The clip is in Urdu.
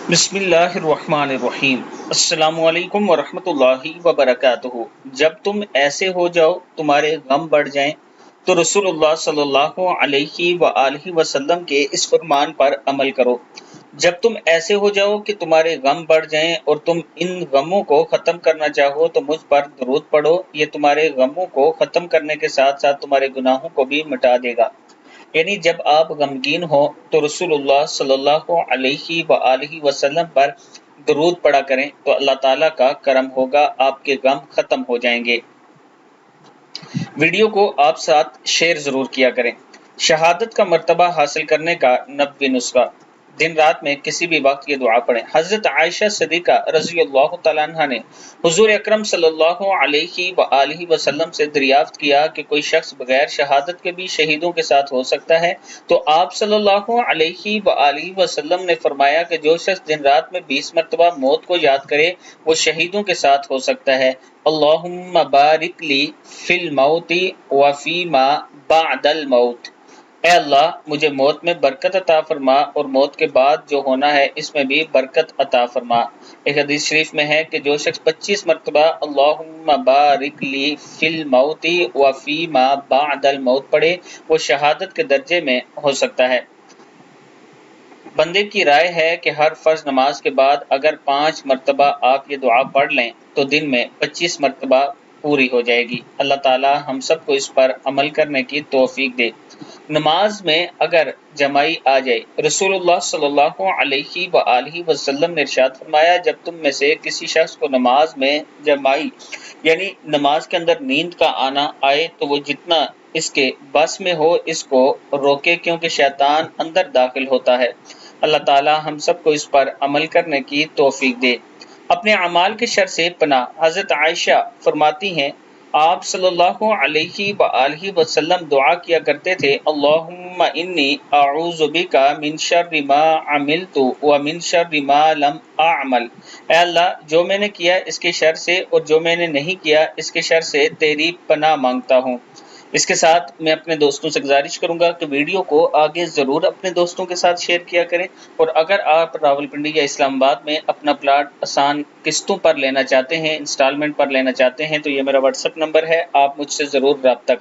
بسم اللہ الرحمن الرحیم۔ السلام علیکم ورحمۃ اللہ وبرکاتہ۔ جب تم ایسے ہو جاؤ تمہارے غم بڑھ جائیں تو رسول اللہ صلی اللہ علیہ وآلہ وسلم کے اس فرمان پر عمل کرو۔ جب تم ایسے ہو جاؤ کہ تمہارے غم بڑھ جائیں اور تم ان غموں کو ختم کرنا چاہو تو مجھ پر درود پڑھو، یہ تمہارے غموں کو ختم کرنے کے ساتھ ساتھ تمہارے گناہوں کو بھی مٹا دے گا۔ یعنی جب آپ غمگین ہوں تو رسول اللہ صلی اللہ علیہ وآلہ وسلم پر درود پڑھا کریں تو اللہ تعالیٰ کا کرم ہوگا، آپ کے غم ختم ہو جائیں گے۔ ویڈیو کو آپ ساتھ شیئر ضرور کیا کریں۔ شہادت کا مرتبہ حاصل کرنے کا 90 نسخہ۔ دن رات میں کسی بھی وقت یہ دعا پڑھیں۔ حضرت عائشہ صدیقہ رضی اللہ تعالیٰ عنہ نے حضور اکرم صلی اللہ علیہ وآلہ وسلم سے دریافت کیا کہ کوئی شخص بغیر شہادت کے بھی شہیدوں کے ساتھ ہو سکتا ہے؟ تو آپ صلی اللہ علیہ وآلہ وسلم نے فرمایا کہ جو شخص دن رات میں 20 مرتبہ موت کو یاد کرے وہ شہیدوں کے ساتھ ہو سکتا ہے۔ اللہم بارک لی فی الموت وفی ما بعد الموت۔ اے اللہ مجھے موت میں برکت عطا فرما اور موت کے بعد جو ہونا ہے اس میں بھی برکت عطا فرما۔ ایک حدیث شریف میں ہے کہ جو شخص 25 مرتبہ اللہم بارک لی فی الموت وفی ما بعد الموت پڑھے وہ شہادت کے درجے میں ہو سکتا ہے۔ بندے کی رائے ہے کہ ہر فرض نماز کے بعد اگر 5 مرتبہ آپ یہ دعا پڑھ لیں تو دن میں 25 مرتبہ پوری ہو جائے گی۔ اللہ تعالی ہم سب کو اس پر عمل کرنے کی توفیق دے۔ نماز میں اگر جمائی آ جائے، رسول اللہ صلی اللہ علیہ وآلہ وسلم نے ارشاد فرمایا جب تم میں سے کسی شخص کو نماز میں جمائی یعنی نماز کے اندر نیند کا آنا آئے تو وہ جتنا اس کے بس میں ہو اس کو روکے، کیونکہ شیطان اندر داخل ہوتا ہے۔ اللہ تعالی ہم سب کو اس پر عمل کرنے کی توفیق دے۔ اپنے اعمال کے شر سے پناہ۔ حضرت عائشہ فرماتی ہیں آپ صلی اللہ علیہ وآلہ وسلم دعا کیا کرتے تھے اللہم انی اعوذ بک من شر ما عملت ومن شر ما لم اعمل۔ اے اللہ جو میں نے کیا اس کے شر سے اور جو میں نے نہیں کیا اس کے شر سے تیری پناہ مانگتا ہوں۔ اس کے ساتھ میں اپنے دوستوں سے گزارش کروں گا کہ ویڈیو کو آگے ضرور اپنے دوستوں کے ساتھ شیئر کیا کریں، اور اگر آپ راولپنڈی یا اسلام آباد میں اپنا پلاٹ آسان قسطوں پر لینا چاہتے ہیں، انسٹالمنٹ پر لینا چاہتے ہیں تو یہ میرا واٹس ایپ نمبر ہے، آپ مجھ سے ضرور رابطہ